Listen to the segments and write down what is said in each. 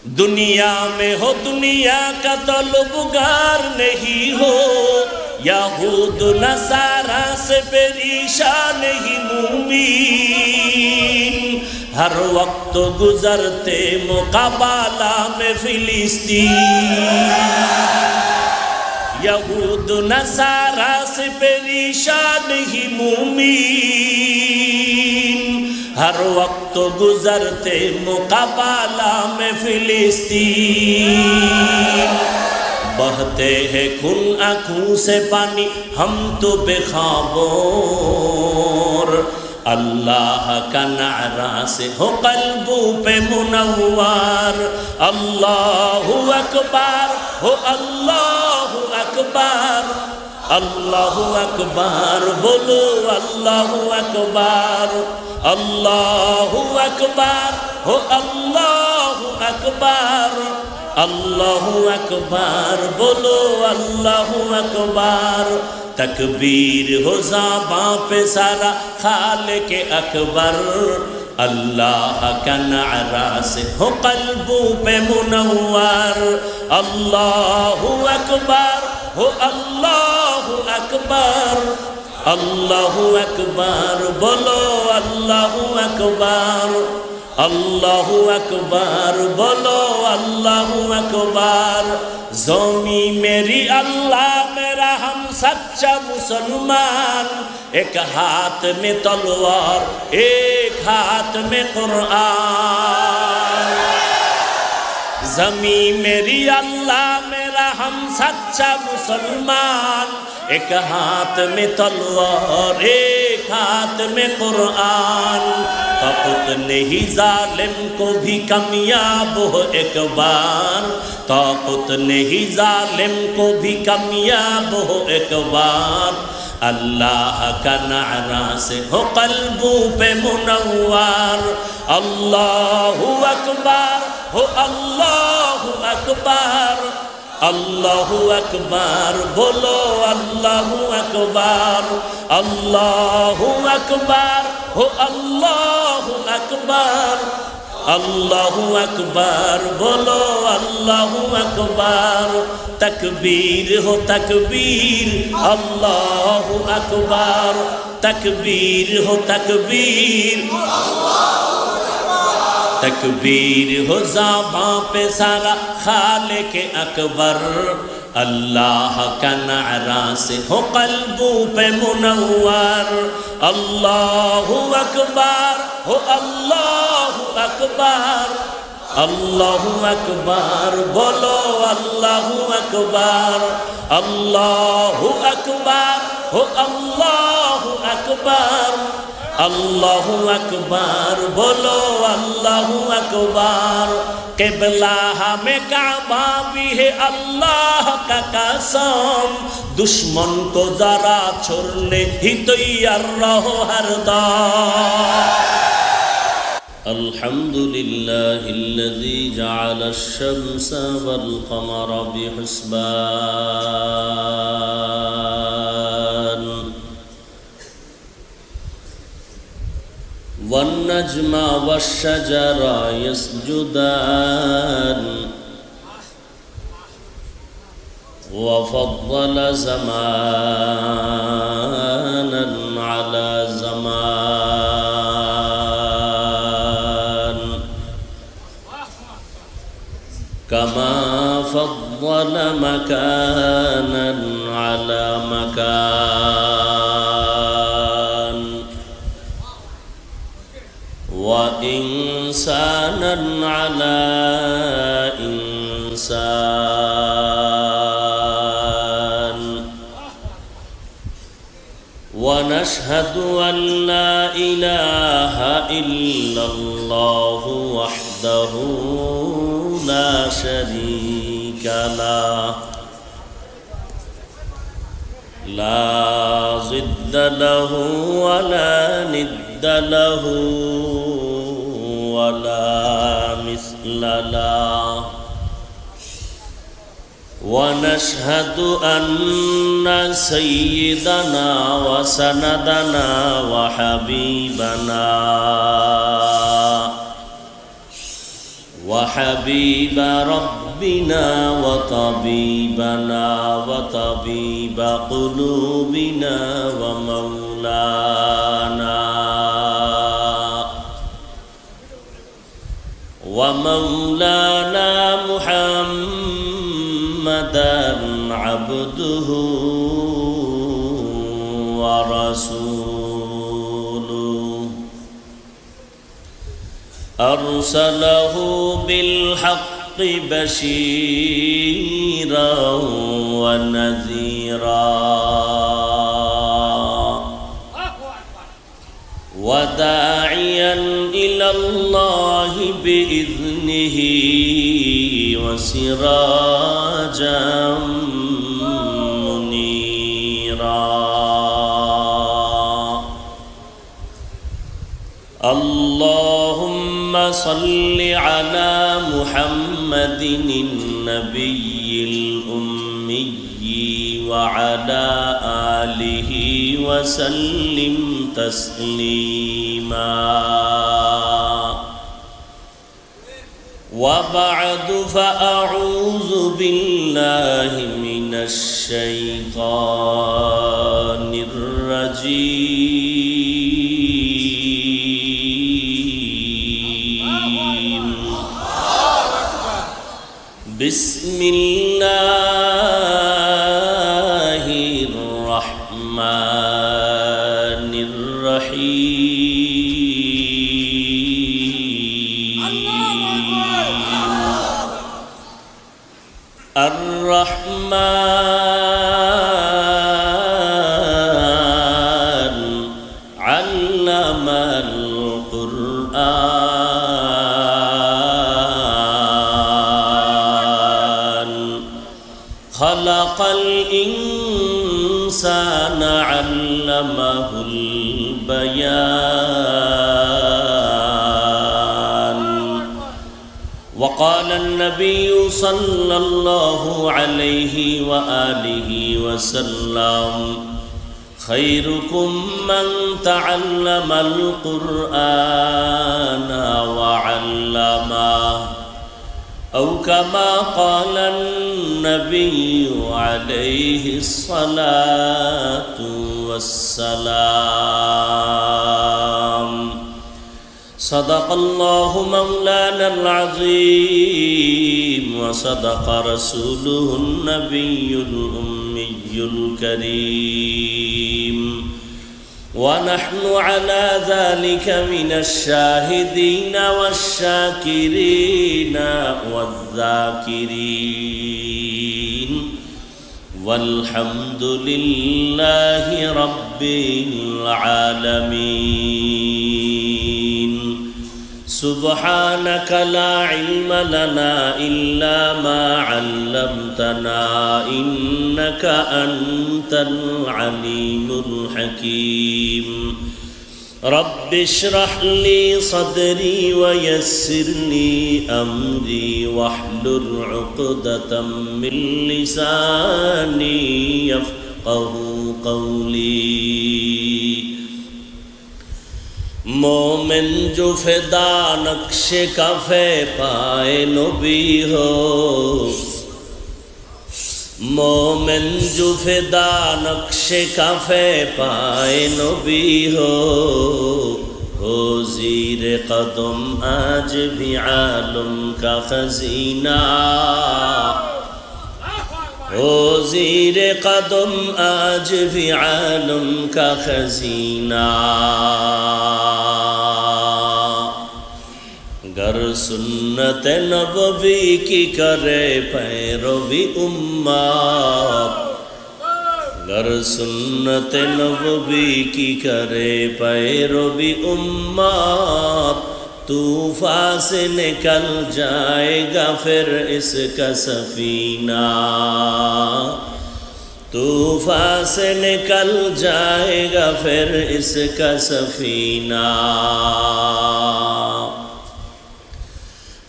दुनिया में हो दुनिया का तलबगार नहीं हो, यहूद नसारा से परेशान नहीं मुमीन। हर वक्त गुजरते मुकाबला में फिलिस्तीन, यहूद नसारा से परेशान ही मुमीन। हर वक्त गुजरते मुकाबला में फिलिस्तीन। बहते हैं खून आँखों से पानी हम तो बेखबर, अल्लाह का नारा से हो कल्बों पे मुनव्वर। अल्लाहु अकबर हो अल्लाहु अकबर, अल्लाहु अकबर बोलो अल्लाहु अकबर। अल्लाहु अकबर हो अल्लाहु अकबर, अल्लाहु अकबर बोलो अल्लाहु अकबर। तकबीर हो ज़बां पे सारा खालिक अकबर, अल्लाह का नारा से हो कल्बों पे मुनव्वर। अल्लाहु अकबर हो अल्लाहु अकबर, अल्लाहु अकबर बोलो अल्लाहु अकबर। अल्लाहु अकबर बोलो अल्लाहु अकबर। ज़ोमी मेरी अल्लाह मेरा हम सच्चा मुसलमान, एक हाथ में तलवार एक हाथ में कुरान। ज़मी मेरी अल्लाह मेरा हम सच्चा मुसलमान, एक हाथ में तलवार एक हाथ में कुरान। ताक़त नहीं जालिम को भी कामयाब हो एक बार, ताक़त नहीं जालिम को भी कामयाब हो एक बार। अल्लाह का नारा से हो कल्बों पे मुनव्वर। अल्लाहु अकबर हो अल्लाहु अकबर, अल्लाहु अकबर बोलो अल्लाहु अकबर। अल्लाहु अकबर हो अल्लाहु अकबर, अल्लाहु अकबर बोलो अल्लाहु अकबर। तकबीर हो तकबीर अल्लाहु अकबर, तकबीर हो तकबीर, तकबीर हो ज़बां पे सारा खालिक अकबर। अल्लाह का नारा से हो कल्बों पे मुनव्वर। अल्लाहु अकबर हो अल्लाहु अकबर, अल्लाहु अकबर बोलो अल्लाहु अकबर। अल्लाहु अकबर हो अल्लाहु अकबर, अल्लाहु अकबर बोलो अल्लाहु अकबर। क़िबला हमें काबा भी है अल्लाह का कसम, दुश्मन को जरा छोड़ने ही तैयार रहो हरदम। अल्हम्दुलिल्लाहिल्लज़ी जअल अश-शम्स वल क़मर बिहुस्बान, वन्नज्म वश्शजर यस्जुदान, वफ़द्दल ज़मानन अला ज़मान, कमा फ़द्दल मकानन अला मकान, व इंसानन अला इंसान। व नशहदु अन ला इलाहा इल्लल्लाहु वहदहु ला शरीका लह, ला ज़िद्द लहु वला निद्द लहु वला मिस्ल लह। ونشهد أن سيدنا وسندنا وحبيبنا وحبيب ربنا وطبيبنا وطبيب قلوبنا ومولانا محمدا عبده ورسوله أرسله بالحق بشيرا ونذيرا وداعيا إلى الله بإذنه وسراجا منيرا اللهم صل على محمد النبي الأمي وعلى آله وسلم تسليما وبعد فأعوذ بالله من الشيطان الرجيم بسم الله الرحمن الرحيم الرحمن علم القرآن خلق الإنسان علمه البيان وقال النبي صلى الله عليه وآله وسلم خيركم من تعلم القرآن وعلمه أو كما قال النبي عليه الصلاة والسلام صدق الله مولانا العظيم وصدق رسوله النبي الأمي الكريم ونحن على ذلك من الشاهدين والشاكرين والذاكرين والحمد لله رب العالمين سبحانك لا علم لنا إلا ما علمتنا إنك أنت العليم الحكيم رب اشرح لي صدري ويسر لي أمري واحلل عقدة من لساني يفقه قولي مومن جو فدا نقش کفے پائے نبی ہو مومن جو فدا نقش کفے پائے نبی ہو زیر قدم آج بھی عالم کا خزینہ ہو زیر قدم آج بھی عالم کا خزینہ گر سنت نبوی کی کرے پیروی امت گر سنت نبوی کی کرے پیروی امت طوفان سے نکل جائے گا پھر اس کا سفینہ طوفان سے نکل جائے گا پھر اس کا سفینہ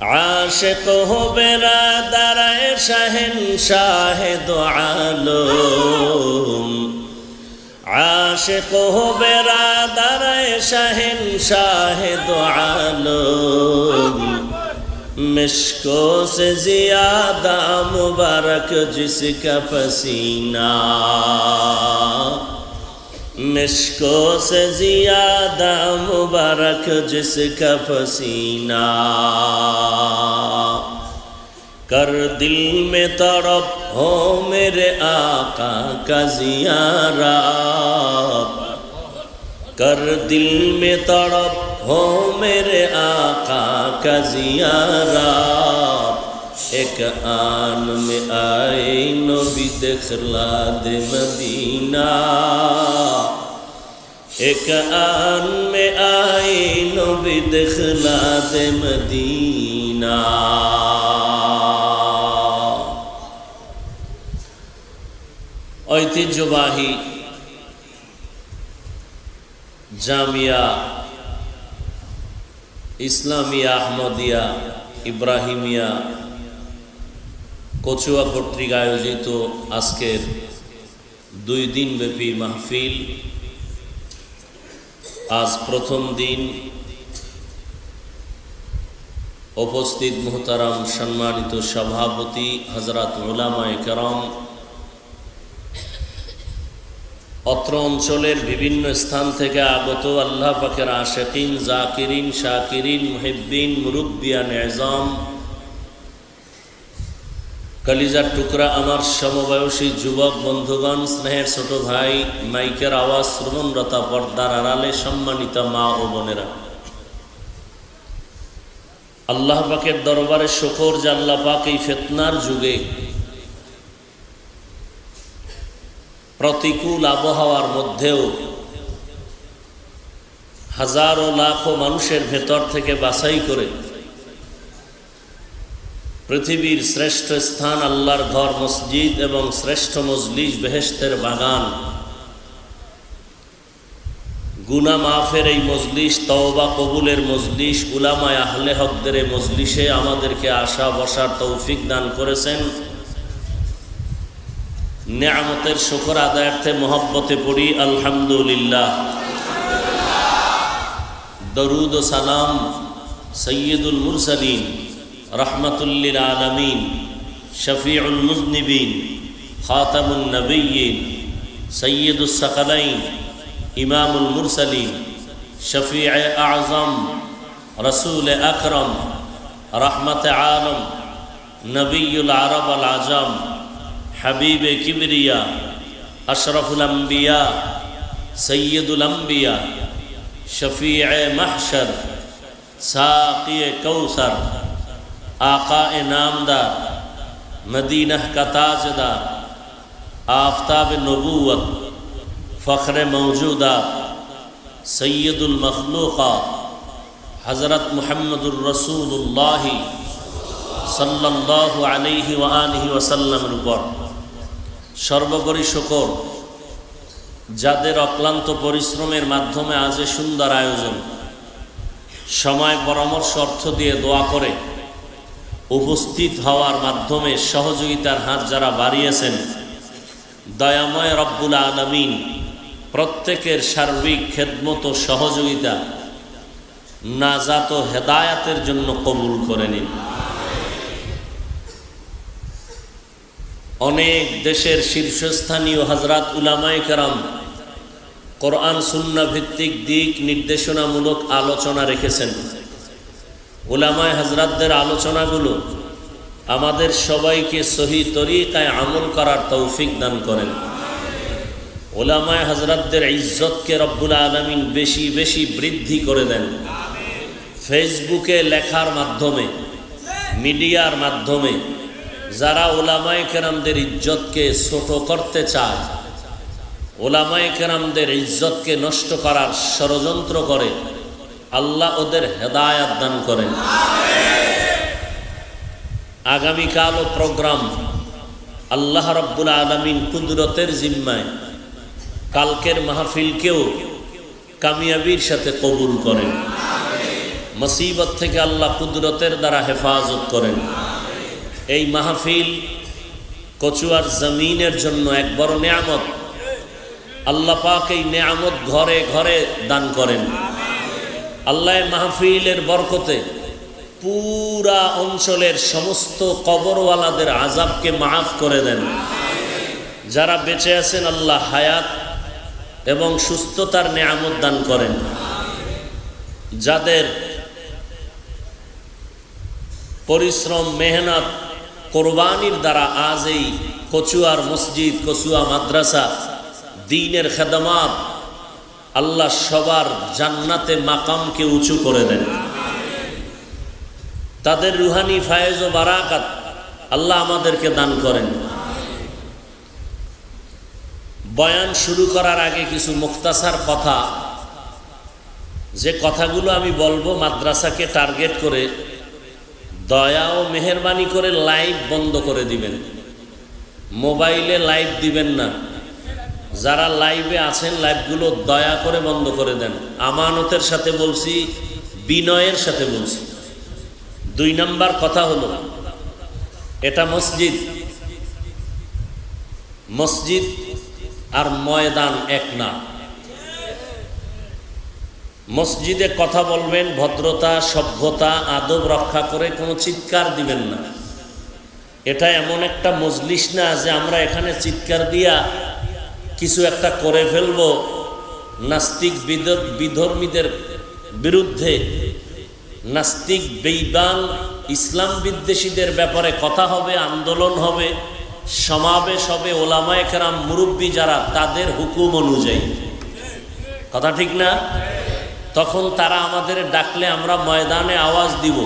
عاشق ہو برادر شہنشاہ دو عالم عاشق ہو برادر شہنشاہ دو عالم मिश्कों से ज़्यादा मुबारक जिसका पसीना, मिश्कों से ज़्यादा मुबारक जिसका पसीना, कर दिल में तड़प हो मेरे आका का ज़ियारत, कर दिल में तड़प हो मेरे आका का ज़ियारत, एक आन में आए नबी दिखला दे मदीना, एक आन में आए नबी दिखला दे मदीना। ঐতিহ্যবাহী জামিয়া ইসলামিয়া আহমদিয়া ইব্রাহিমিয়া কচুয়া কর্তৃক আয়োজিত আজকের 2 দিনব্যাপী মাহফিল আজ প্রথম দিন। উপস্থিত মুহতারাম সম্মানিত সভাপতি হযরত উলামায়ে কেরাম, অত্র অঞ্চলের বিভিন্ন স্থান থেকে আগত আল্লাহ পাকের আশিকিন, জাকিরিন, শাকিরিন, মুহিব্বিন, মুরব্বিয়ান এজাম, কলিজার টুকরা আমার সমবয়সী যুবক বন্ধুগণ, স্নেহের ছোট ভাই, মাইকের আওয়াজ শ্রবণরতা পর্দার আড়ালে সম্মানিত মা ও বোনেরা, আল্লাহ পাকের দরবারে শুকর যে আল্লাহ পাক এই ফিতনার যুগে প্রতিকূল আবহাওয়ার মধ্যেও হাজারো লাখো মানুষের ভেতর থেকে বাছাই করে পৃথিবীর শ্রেষ্ঠ স্থান আল্লাহর ঘর মসজিদ এবং শ্রেষ্ঠ মজলিস বেহেশতের বাগান, গুনাহ মাফের এই মজলিস, তওবা কবুলের মজলিস, উলামায়ে আহলে হকদের এই মজলিসে আমাদেরকে আসা বসার তৌফিক দান করেছেন। নেয়ামতের শুকর আদায়ার্থে মহব্বতে পড়ি আলহামদুলিল্লাহ। দরুদ ও সালাম সৈয়দুল মুরসালিন, রহমাতুল লিল আলামিন, শফিউল মুজনিবিন, খাতামুন নবিয়্যিন, সৈয়দুস সাকালাইন, ইমামুল মুরসালিন, শফিয়ে আযম, রসুল আকরম, রহমতে আলম, নবিয়ুল আরব আল আজম, হাবিবে কিবরিয়া, আশরাফুল আম্বিয়া, সৈয়দুল আম্বিয়া, শফিয়ে মাহশর, সাকিয়ে কৌসর, আকায়ে নামদার, মদিনাহ কা তাজদার, আফতাব নবুওত, ফখরে মৌজুদাত, সৈয়দুল মখলুকাত, হযরত মুহাম্মদুর রাসূলুল্লাহ সাল্লাল্লাহু আলাইহি ওয়া আলিহি ওয়াসাল্লামের উপর সর্বোপরি শুকর, যাদের অক্লান্ত পরিশ্রমের মাধ্যমে আজ সুন্দর আয়োজন, সময় পরামর্শ অর্থ দিয়ে দোয়া করে উপস্থিত হওয়ার মাধ্যমে সহযোগিতার হাত যারা বাড়িয়েছেন, দয়াময় রব্বুল আলামিন প্রত্যেকের সার্বিক খেদমত ও সহযোগিতা নাজাত ও হেদায়াতের জন্য কবুল করে নিন। অনেক দেশের শীর্ষস্থানীয় হযরত উলামায়ে কেরাম কোরআন সুন্নাহ ভিত্তিক দিক নির্দেশনামূলক আলোচনা রেখেছেন। উলামায়ে হযরতদের আলোচনাগুলো আমাদের সবাইকে সহি তরিকায় আমল করার তৌফিক দান করেন। উলামায়ে হযরতদের ইজ্জতকে রব্বুল আলামিন বেশি বেশি বৃদ্ধি করে দেন। ফেসবুকে লেখার মাধ্যমে, মিডিয়ার মাধ্যমে যারা উলামায়ে কেরামদের ইজ্জতকে ছোট করতে চায়, উলামায়ে কেরামদের ইজ্জতকে নষ্ট করার ষড়যন্ত্র করে, আল্লাহ ওদের হেদায়াত দান করেন। আগামীকালও প্রোগ্রাম আল্লাহ রব্বুল আলামিন কুদরতের জিম্মায় কালকের মাহফিলকেও কামিয়াবির সাথে কবুল করেন। মুসিবত থেকে আল্লাহ কুদরতের দ্বারা হেফাজত করেন। এই মাহফিল কচুয়ার জমিনের জন্য এক বড় নেয়ামত। আল্লাহ পাক এই নেয়ামত ঘরে ঘরে দান করেন। আল্লাহ মাহফিলের বরকতে পুরা অঞ্চলের সমস্ত কবরওয়ালাদের আযাবকে মাফ করে দেন। যারা বেঁচে আছেন আল্লাহ হায়াত এবং সুস্থতার নেয়ামত দান করেন। যাদের পরিশ্রম মেহনত কোরবানির দ্বারা আজ এই কচুয়ার মসজিদ, কচুয়া মাদ্রাসা, দ্বীনের খেদমাত, আল্লাহ সবার জান্নাতে মাকামকে উঁচু করে দেন। তাদের রুহানি ফায়েজ ও বারাকাত আল্লাহ আমাদেরকে দান করেন। বয়ান শুরু করার আগে কিছু মুখতাসার কথা, যে কথাগুলো আমি বলবো মাদ্রাসাকে টার্গেট করে, দয়া ও মেহেরবানি করে লাইভ বন্ধ করে দিবেন। মোবাইলে লাইভ দিবেন না। যারা লাইভে আছেন লাইভগুলো দয়া করে বন্ধ করে দেন। আমানতের সাথে বলছি, বিনয়ের সাথে বলছি। 2 নাম্বার কথা হলো, এটা মসজিদ। মসজিদ আর ময়দান এক না। মসজিদে কথা বলবেন ভদ্রতা, সভ্যতা, আদব রক্ষা করে, কোনো চিৎকার দিবেন না। এটা এমন একটা মজলিস না যে আমরা এখানে চিৎকার দিয়া কিছু একটা করে ফেলবো। নাস্তিক বিধর্মীদের বিরুদ্ধে, নাস্তিক বেঈমান ইসলাম বিদ্বেষীদের ব্যাপারে কথা হবে, আন্দোলন হবে, সমাবেশ হবে, ওলামায়ে কেরাম মুরব্বী যারা, তাদের হুকুম অনুযায়ী। কথা ঠিক না? তখন তারা আমাদের ডাকলে আমরা ময়দানে আওয়াজ দিব।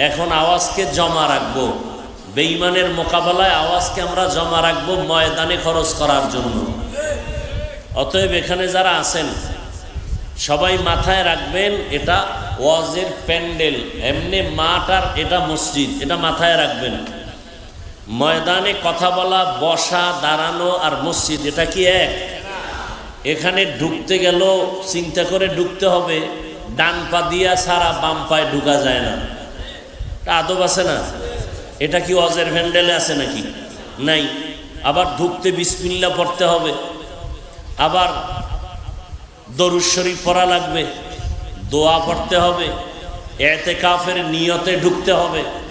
এখন আওয়াজকে জমা রাখবো, বেঈমানের মোকাবেলায় আওয়াজকে আমরা জমা রাখবো ময়দানে খরচ করার জন্য। অতএব এখানে যারা আছেন সবাই মাথায় রাখবেন, এটা ওয়াজের প্যান্ডেল, এমনি মাঠ আর এটা মসজিদ, এটা মাথায় রাখবেন। ময়দানে কথা বলা, বসা, দাঁড়ানো আর মসজিদ এটা কি এক? এখানে ঢুকতে গেল চিন্তা করে ঢুকতে হবে, ডান পা দিয়া সারা বাম পায়ে ঢুকা যায় না। এটা আদব আছে না? এটা কি ওয়াজের প্যান্ডেলে আছে নাকি? নাই। আবার ঢুকতে বিসমিল্লাহ পড়তে হবে, আবার দরুদ শরীফ পড়া লাগবে, দোয়া পড়তে হবে, ইতিকাফের নিয়তে ঢুকতে হবে।